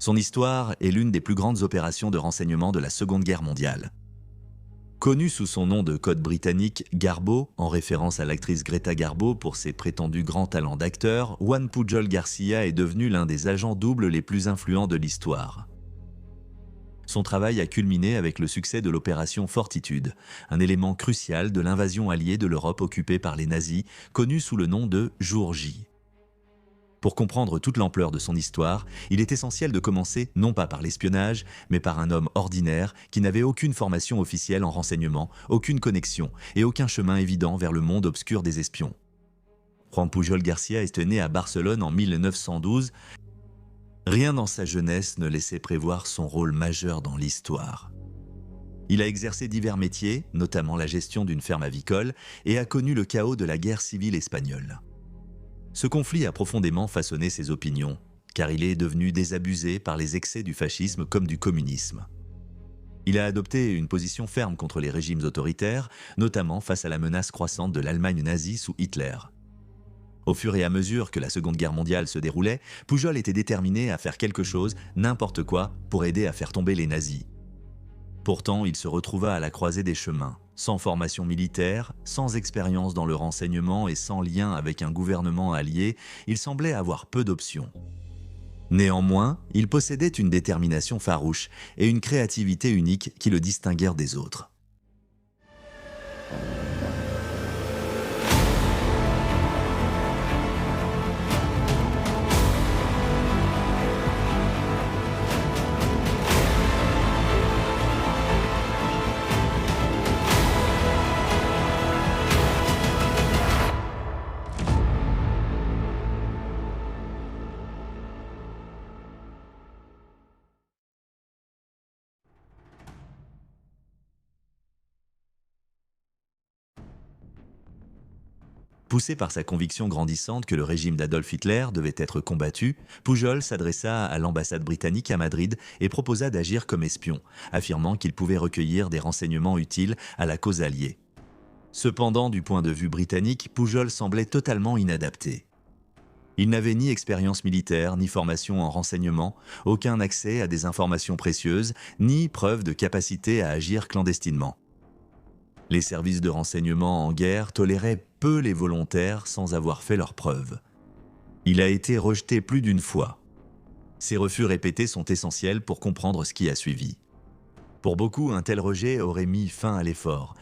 Son histoire est l'une des plus grandes opérations de renseignement de la Seconde Guerre mondiale. Connu sous son nom de code britannique Garbo, en référence à l'actrice Greta Garbo pour ses prétendus grands talents d'acteur, Juan Pujol Garcia est devenu l'un des agents doubles les plus influents de l'histoire. Son travail a culminé avec le succès de l'opération Fortitude, un élément crucial de l'invasion alliée de l'Europe occupée par les nazis, connue sous le nom de Jour J. Pour comprendre toute l'ampleur de son histoire, il est essentiel de commencer non pas par l'espionnage, mais par un homme ordinaire qui n'avait aucune formation officielle en renseignement, aucune connexion et aucun chemin évident vers le monde obscur des espions. Juan Pujol Garcia est né à Barcelone en 1912. Rien dans sa jeunesse ne laissait prévoir son rôle majeur dans l'histoire. Il a exercé divers métiers, notamment la gestion d'une ferme avicole, et a connu le chaos de la guerre civile espagnole. Ce conflit a profondément façonné ses opinions, car il est devenu désabusé par les excès du fascisme comme du communisme. Il a adopté une position ferme contre les régimes autoritaires, notamment face à la menace croissante de l'Allemagne nazie sous Hitler. Au fur et à mesure que la Seconde Guerre mondiale se déroulait, Pujol était déterminé à faire quelque chose, n'importe quoi, pour aider à faire tomber les nazis. Pourtant, il se retrouva à la croisée des chemins. Sans formation militaire, sans expérience dans le renseignement et sans lien avec un gouvernement allié, il semblait avoir peu d'options. Néanmoins, il possédait une détermination farouche et une créativité unique qui le distinguèrent des autres. Poussé par sa conviction grandissante que le régime d'Adolf Hitler devait être combattu, Pujol s'adressa à l'ambassade britannique à Madrid et proposa d'agir comme espion, affirmant qu'il pouvait recueillir des renseignements utiles à la cause alliée. Cependant, du point de vue britannique, Pujol semblait totalement inadapté. Il n'avait ni expérience militaire, ni formation en renseignement, aucun accès à des informations précieuses, ni preuve de capacité à agir clandestinement. Les services de renseignement en guerre toléraient peu les volontaires sans avoir fait leurs preuves. Il a été rejeté plus d'une fois. Ces refus répétés sont essentiels pour comprendre ce qui a suivi. Pour beaucoup, un tel rejet aurait mis fin à l'effort.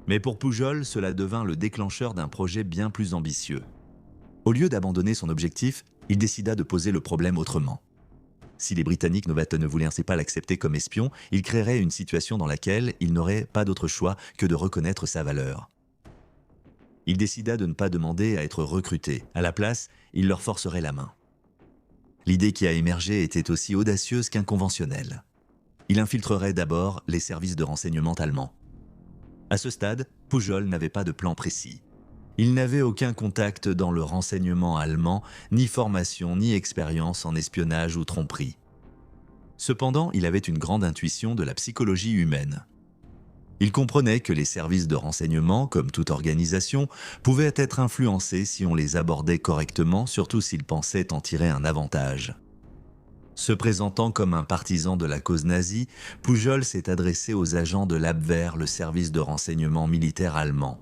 Mais pour Pujol, cela devint le déclencheur d'un projet bien plus ambitieux. Au lieu d'abandonner son objectif, il décida de poser le problème autrement. Si les Britanniques ne voulaient ainsi pas l'accepter comme espion, il créerait une situation dans laquelle il n'aurait pas d'autre choix que de reconnaître sa valeur. Il décida de ne pas demander à être recruté. À la place, il leur forcerait la main. L'idée qui a émergé était aussi audacieuse qu'inconventionnelle. Il infiltrerait d'abord les services de renseignement allemands. À ce stade, Pujol n'avait pas de plan précis. Il n'avait aucun contact dans le renseignement allemand, ni formation, ni expérience en espionnage ou tromperie. Cependant, il avait une grande intuition de la psychologie humaine. Il comprenait que les services de renseignement, comme toute organisation, pouvaient être influencés si on les abordait correctement, surtout s'ils pensaient en tirer un avantage. Se présentant comme un partisan de la cause nazie, Pujol s'est adressé aux agents de l'Abwehr, le service de renseignement militaire allemand.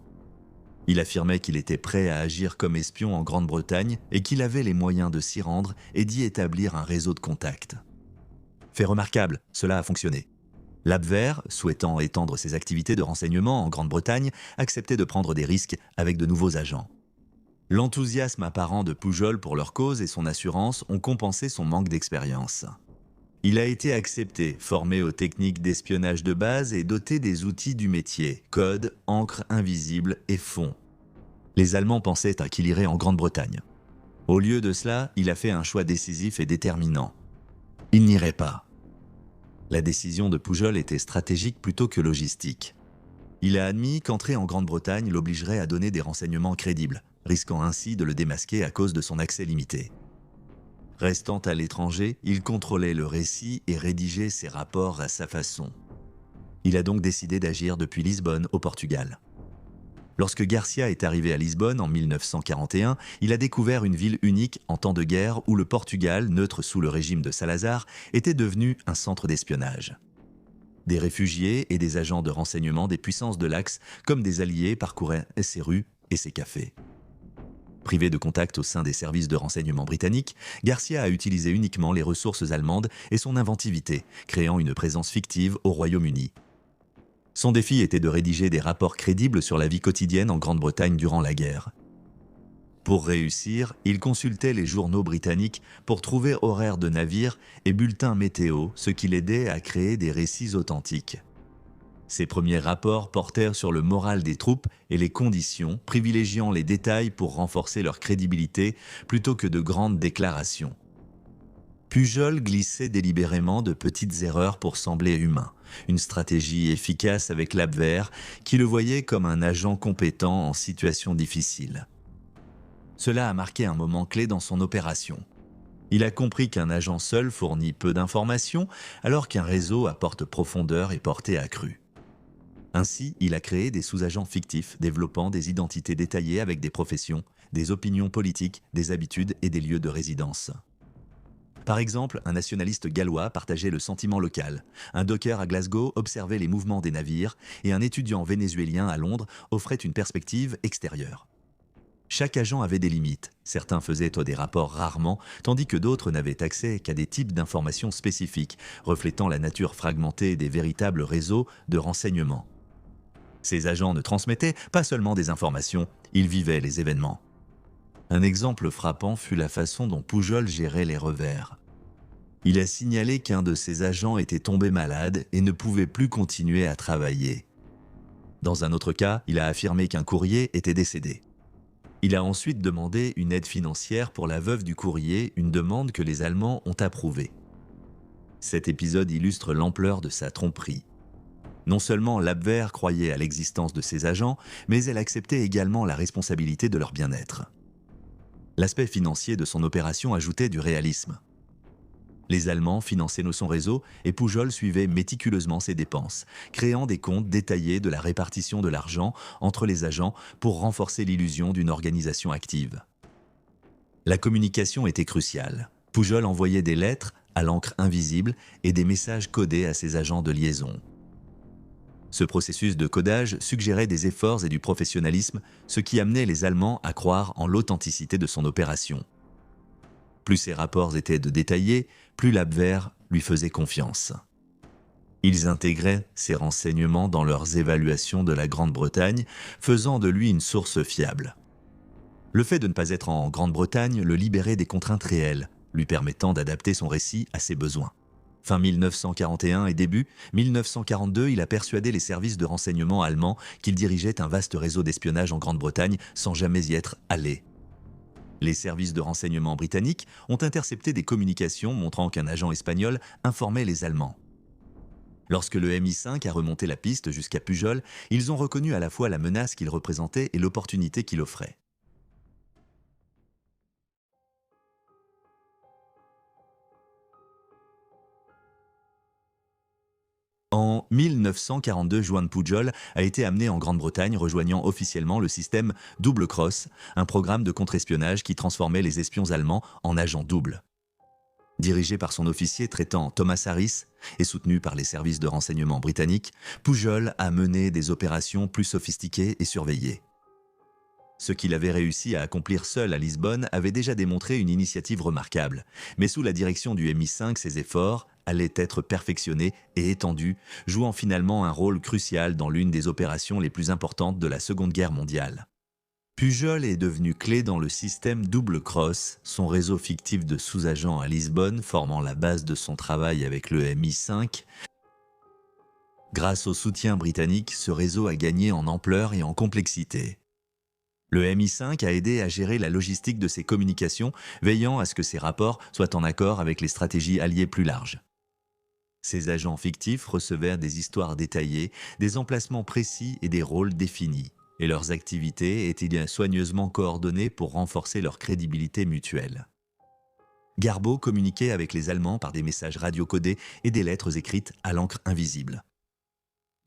Il affirmait qu'il était prêt à agir comme espion en Grande-Bretagne et qu'il avait les moyens de s'y rendre et d'y établir un réseau de contacts. Fait remarquable, cela a fonctionné. L'Abwehr, souhaitant étendre ses activités de renseignement en Grande-Bretagne, acceptait de prendre des risques avec de nouveaux agents. L'enthousiasme apparent de Pujol pour leur cause et son assurance ont compensé son manque d'expérience. Il a été accepté, formé aux techniques d'espionnage de base et doté des outils du métier, code, encre invisible et fond. Les Allemands pensaient qu'il irait en Grande-Bretagne. Au lieu de cela, il a fait un choix décisif et déterminant. Il n'irait pas. La décision de Pujol était stratégique plutôt que logistique. Il a admis qu'entrer en Grande-Bretagne l'obligerait à donner des renseignements crédibles, risquant ainsi de le démasquer à cause de son accès limité. Restant à l'étranger, il contrôlait le récit et rédigeait ses rapports à sa façon. Il a donc décidé d'agir depuis Lisbonne, au Portugal. Lorsque Garcia est arrivé à Lisbonne en 1941, il a découvert une ville unique en temps de guerre où le Portugal, neutre sous le régime de Salazar, était devenu un centre d'espionnage. Des réfugiés et des agents de renseignement des puissances de l'Axe comme des alliés parcouraient ses rues et ses cafés. Privé de contact au sein des services de renseignement britanniques, Garcia a utilisé uniquement les ressources allemandes et son inventivité, créant une présence fictive au Royaume-Uni. Son défi était de rédiger des rapports crédibles sur la vie quotidienne en Grande-Bretagne durant la guerre. Pour réussir, il consultait les journaux britanniques pour trouver horaires de navires et bulletins météo, ce qui l'aidait à créer des récits authentiques. Ses premiers rapports portèrent sur le moral des troupes et les conditions, privilégiant les détails pour renforcer leur crédibilité plutôt que de grandes déclarations. Pujol glissait délibérément de petites erreurs pour sembler humain, une stratégie efficace avec l'Abwehr qui le voyait comme un agent compétent en situation difficile. Cela a marqué un moment clé dans son opération. Il a compris qu'un agent seul fournit peu d'informations, alors qu'un réseau apporte profondeur et portée accrue. Ainsi, il a créé des sous-agents fictifs développant des identités détaillées avec des professions, des opinions politiques, des habitudes et des lieux de résidence. Par exemple, un nationaliste gallois partageait le sentiment local, un docker à Glasgow observait les mouvements des navires et un étudiant vénézuélien à Londres offrait une perspective extérieure. Chaque agent avait des limites, certains faisaient des rapports rarement, tandis que d'autres n'avaient accès qu'à des types d'informations spécifiques, reflétant la nature fragmentée des véritables réseaux de renseignement. Ces agents ne transmettaient pas seulement des informations, ils vivaient les événements. Un exemple frappant fut la façon dont Pujol gérait les revers. Il a signalé qu'un de ses agents était tombé malade et ne pouvait plus continuer à travailler. Dans un autre cas, il a affirmé qu'un courrier était décédé. Il a ensuite demandé une aide financière pour la veuve du courrier, une demande que les Allemands ont approuvée. Cet épisode illustre l'ampleur de sa tromperie. Non seulement l'Abwehr croyait à l'existence de ses agents, mais elle acceptait également la responsabilité de leur bien-être. L'aspect financier de son opération ajoutait du réalisme. Les Allemands finançaient son réseau et Pujol suivait méticuleusement ses dépenses, créant des comptes détaillés de la répartition de l'argent entre les agents pour renforcer l'illusion d'une organisation active. La communication était cruciale. Pujol envoyait des lettres à l'encre invisible et des messages codés à ses agents de liaison. Ce processus de codage suggérait des efforts et du professionnalisme, ce qui amenait les Allemands à croire en l'authenticité de son opération. Plus ses rapports étaient détaillés, plus l'Abwehr lui faisait confiance. Ils intégraient ces renseignements dans leurs évaluations de la Grande-Bretagne, faisant de lui une source fiable. Le fait de ne pas être en Grande-Bretagne le libérait des contraintes réelles, lui permettant d'adapter son récit à ses besoins. Fin 1941 et début 1942, il a persuadé les services de renseignement allemands qu'il dirigeait un vaste réseau d'espionnage en Grande-Bretagne sans jamais y être allé. Les services de renseignement britanniques ont intercepté des communications montrant qu'un agent espagnol informait les Allemands. Lorsque le MI5 a remonté la piste jusqu'à Pujol, ils ont reconnu à la fois la menace qu'il représentait et l'opportunité qu'il offrait. En 1942, Joan Pujol a été amené en Grande-Bretagne, rejoignant officiellement le système Double Cross, un programme de contre-espionnage qui transformait les espions allemands en agents doubles. Dirigé par son officier traitant Thomas Harris et soutenu par les services de renseignement britanniques, Pujol a mené des opérations plus sophistiquées et surveillées. Ce qu'il avait réussi à accomplir seul à Lisbonne avait déjà démontré une initiative remarquable, mais sous la direction du MI5, ses efforts allaient être perfectionnés et étendus, jouant finalement un rôle crucial dans l'une des opérations les plus importantes de la Seconde Guerre mondiale. Pujol est devenu clé dans le système Double Cross, son réseau fictif de sous-agents à Lisbonne formant la base de son travail avec le MI5. Grâce au soutien britannique, ce réseau a gagné en ampleur et en complexité. Le MI5 a aidé à gérer la logistique de ses communications, veillant à ce que ses rapports soient en accord avec les stratégies alliées plus larges. Ces agents fictifs recevaient des histoires détaillées, des emplacements précis et des rôles définis, et leurs activités étaient soigneusement coordonnées pour renforcer leur crédibilité mutuelle. Garbo communiquait avec les Allemands par des messages radiocodés et des lettres écrites à l'encre invisible.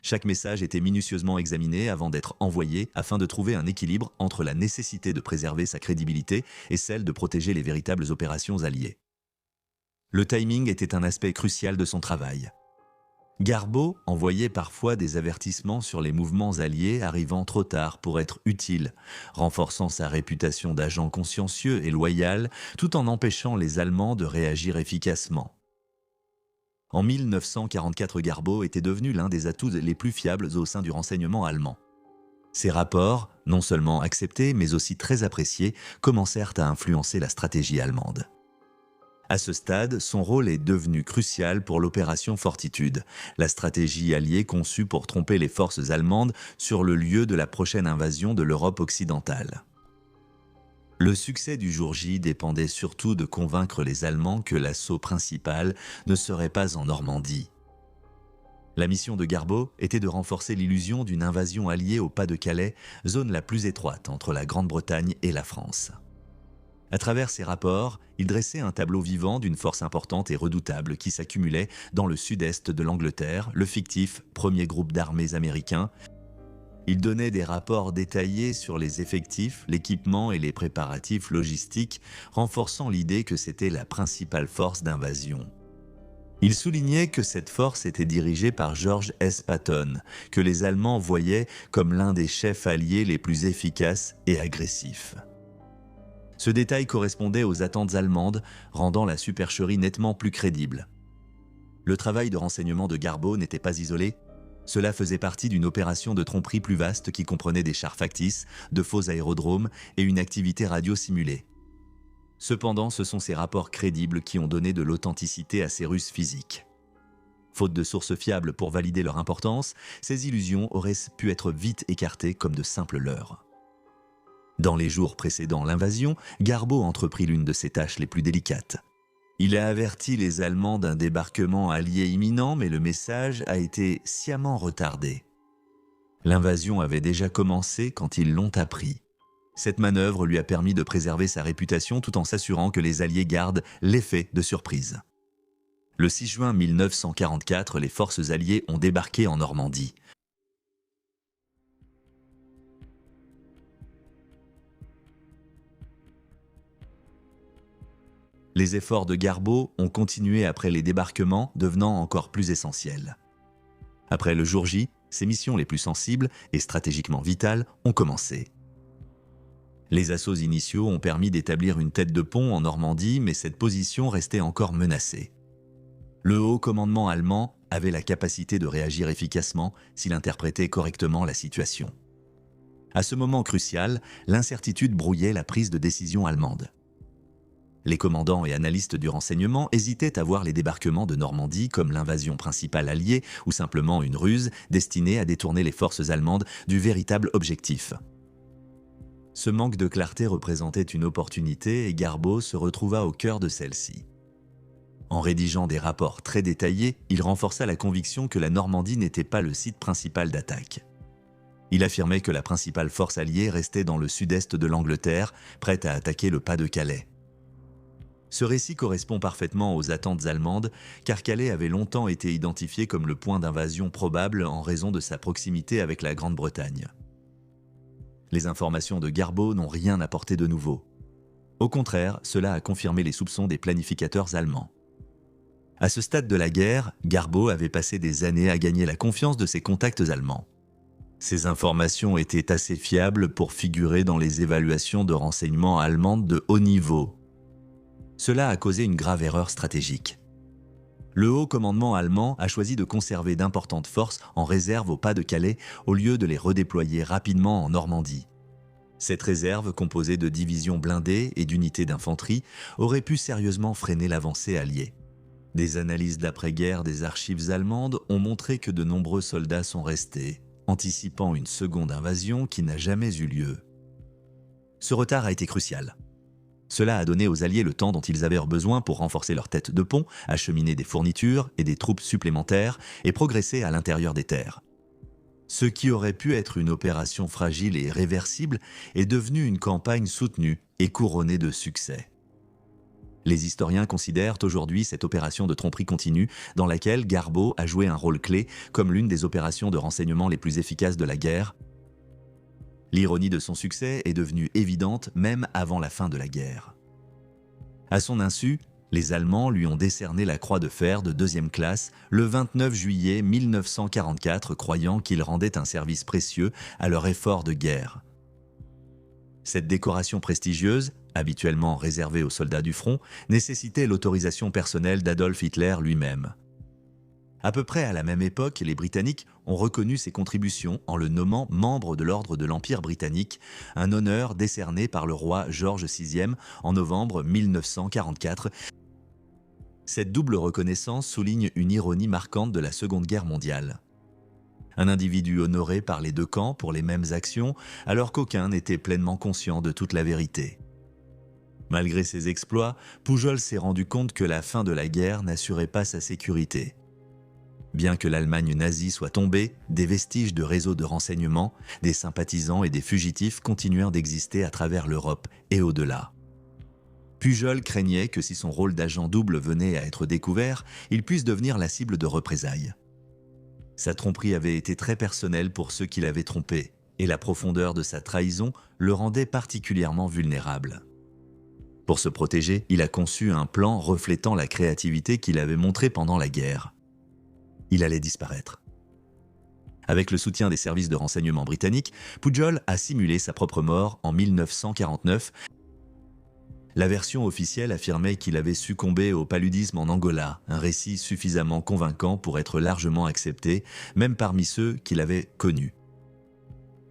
Chaque message était minutieusement examiné avant d'être envoyé afin de trouver un équilibre entre la nécessité de préserver sa crédibilité et celle de protéger les véritables opérations alliées. Le timing était un aspect crucial de son travail. Garbeau envoyait parfois des avertissements sur les mouvements alliés arrivant trop tard pour être utiles, renforçant sa réputation d'agent consciencieux et loyal tout en empêchant les Allemands de réagir efficacement. En 1944, Garbeau était devenu l'un des atouts les plus fiables au sein du renseignement allemand. Ses rapports, non seulement acceptés mais aussi très appréciés, commencèrent à influencer la stratégie allemande. À ce stade, son rôle est devenu crucial pour l'opération Fortitude, la stratégie alliée conçue pour tromper les forces allemandes sur le lieu de la prochaine invasion de l'Europe occidentale. Le succès du jour J dépendait surtout de convaincre les Allemands que l'assaut principal ne serait pas en Normandie. La mission de Garbeau était de renforcer l'illusion d'une invasion alliée au Pas-de-Calais, zone la plus étroite entre la Grande-Bretagne et la France. À travers ses rapports, il dressait un tableau vivant d'une force importante et redoutable qui s'accumulait dans le sud-est de l'Angleterre, le fictif premier groupe d'armées américain. Il donnait des rapports détaillés sur les effectifs, l'équipement et les préparatifs logistiques, renforçant l'idée que c'était la principale force d'invasion. Il soulignait que cette force était dirigée par George S. Patton, que les Allemands voyaient comme l'un des chefs alliés les plus efficaces et agressifs. Ce détail correspondait aux attentes allemandes, rendant la supercherie nettement plus crédible. Le travail de renseignement de Garbeau n'était pas isolé. Cela faisait partie d'une opération de tromperie plus vaste qui comprenait des chars factices, de faux aérodromes et une activité radio simulée. Cependant, ce sont ces rapports crédibles qui ont donné de l'authenticité à ces ruses physiques. Faute de sources fiables pour valider leur importance, ces illusions auraient pu être vite écartées comme de simples leurres. Dans les jours précédant l'invasion, Garbeau entreprit l'une de ses tâches les plus délicates. Il a averti les Allemands d'un débarquement allié imminent, mais le message a été sciemment retardé. L'invasion avait déjà commencé quand ils l'ont appris. Cette manœuvre lui a permis de préserver sa réputation tout en s'assurant que les Alliés gardent l'effet de surprise. Le 6 juin 1944, les forces alliées ont débarqué en Normandie. Les efforts de Garbeau ont continué après les débarquements, devenant encore plus essentiels. Après le jour J, ses missions les plus sensibles et stratégiquement vitales ont commencé. Les assauts initiaux ont permis d'établir une tête de pont en Normandie, mais cette position restait encore menacée. Le haut commandement allemand avait la capacité de réagir efficacement s'il interprétait correctement la situation. À ce moment crucial, l'incertitude brouillait la prise de décision allemande. Les commandants et analystes du renseignement hésitaient à voir les débarquements de Normandie comme l'invasion principale alliée ou simplement une ruse destinée à détourner les forces allemandes du véritable objectif. Ce manque de clarté représentait une opportunité et Garbeau se retrouva au cœur de celle-ci. En rédigeant des rapports très détaillés, il renforça la conviction que la Normandie n'était pas le site principal d'attaque. Il affirmait que la principale force alliée restait dans le sud-est de l'Angleterre, prête à attaquer le Pas-de-Calais. Ce récit correspond parfaitement aux attentes allemandes, car Calais avait longtemps été identifié comme le point d'invasion probable en raison de sa proximité avec la Grande-Bretagne. Les informations de Garbeau n'ont rien apporté de nouveau. Au contraire, cela a confirmé les soupçons des planificateurs allemands. À ce stade de la guerre, Garbeau avait passé des années à gagner la confiance de ses contacts allemands. Ces informations étaient assez fiables pour figurer dans les évaluations de renseignement allemandes de haut niveau. Cela a causé une grave erreur stratégique. Le haut commandement allemand a choisi de conserver d'importantes forces en réserve au Pas-de-Calais au lieu de les redéployer rapidement en Normandie. Cette réserve, composée de divisions blindées et d'unités d'infanterie, aurait pu sérieusement freiner l'avancée alliée. Des analyses d'après-guerre des archives allemandes ont montré que de nombreux soldats sont restés, anticipant une seconde invasion qui n'a jamais eu lieu. Ce retard a été crucial. Cela a donné aux Alliés le temps dont ils avaient besoin pour renforcer leur tête de pont, acheminer des fournitures et des troupes supplémentaires et progresser à l'intérieur des terres. Ce qui aurait pu être une opération fragile et réversible est devenu une campagne soutenue et couronnée de succès. Les historiens considèrent aujourd'hui cette opération de tromperie continue dans laquelle Garbeau a joué un rôle clé comme l'une des opérations de renseignement les plus efficaces de la guerre. L'ironie de son succès est devenue évidente même avant la fin de la guerre. À son insu, les Allemands lui ont décerné la Croix de fer de 2e classe le 29 juillet 1944, croyant qu'il rendait un service précieux à leur effort de guerre. Cette décoration prestigieuse, habituellement réservée aux soldats du front, nécessitait l'autorisation personnelle d'Adolf Hitler lui-même. À peu près à la même époque, les Britanniques ont reconnu ses contributions en le nommant membre de l'Ordre de l'Empire britannique, un honneur décerné par le roi George VI en novembre 1944. Cette double reconnaissance souligne une ironie marquante de la Seconde Guerre mondiale. Un individu honoré par les deux camps pour les mêmes actions, alors qu'aucun n'était pleinement conscient de toute la vérité. Malgré ses exploits, Pujol s'est rendu compte que la fin de la guerre n'assurait pas sa sécurité. Bien que l'Allemagne nazie soit tombée, des vestiges de réseaux de renseignement, des sympathisants et des fugitifs continuèrent d'exister à travers l'Europe et au-delà. Pujol craignait que si son rôle d'agent double venait à être découvert, il puisse devenir la cible de représailles. Sa tromperie avait été très personnelle pour ceux qui l'avaient trompé, et la profondeur de sa trahison le rendait particulièrement vulnérable. Pour se protéger, il a conçu un plan reflétant la créativité qu'il avait montrée pendant la guerre. Il allait disparaître. Avec le soutien des services de renseignement britanniques, Pujol a simulé sa propre mort en 1949. La version officielle affirmait qu'il avait succombé au paludisme en Angola, un récit suffisamment convaincant pour être largement accepté, même parmi ceux qui l'avaient connu.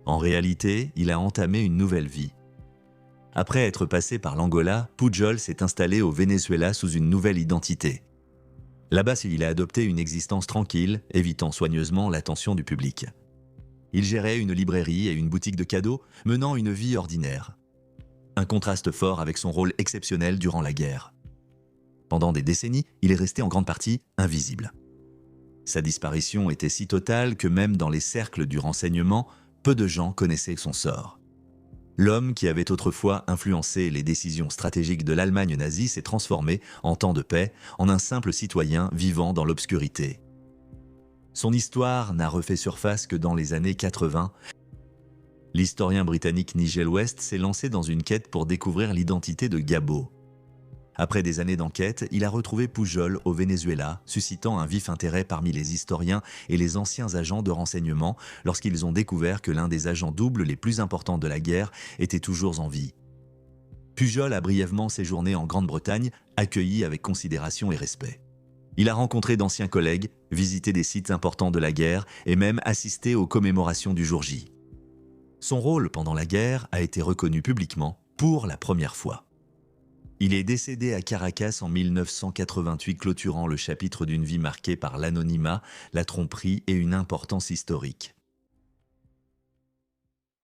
En réalité, il a entamé une nouvelle vie. Après être passé par l'Angola, Pujol s'est installé au Venezuela sous une nouvelle identité. Là-bas, il a adopté une existence tranquille, évitant soigneusement l'attention du public. Il gérait une librairie et une boutique de cadeaux, menant une vie ordinaire. Un contraste fort avec son rôle exceptionnel durant la guerre. Pendant des décennies, il est resté en grande partie invisible. Sa disparition était si totale que même dans les cercles du renseignement, peu de gens connaissaient son sort. L'homme qui avait autrefois influencé les décisions stratégiques de l'Allemagne nazie s'est transformé, en temps de paix, en un simple citoyen vivant dans l'obscurité. Son histoire n'a refait surface que dans les années 80. L'historien britannique Nigel West s'est lancé dans une quête pour découvrir l'identité de Gabo. Après des années d'enquête, il a retrouvé Pujol au Venezuela, suscitant un vif intérêt parmi les historiens et les anciens agents de renseignement lorsqu'ils ont découvert que l'un des agents doubles les plus importants de la guerre était toujours en vie. Pujol a brièvement séjourné en Grande-Bretagne, accueilli avec considération et respect. Il a rencontré d'anciens collègues, visité des sites importants de la guerre et même assisté aux commémorations du jour J. Son rôle pendant la guerre a été reconnu publiquement pour la première fois. Il est décédé à Caracas en 1988, clôturant le chapitre d'une vie marquée par l'anonymat, la tromperie et une importance historique.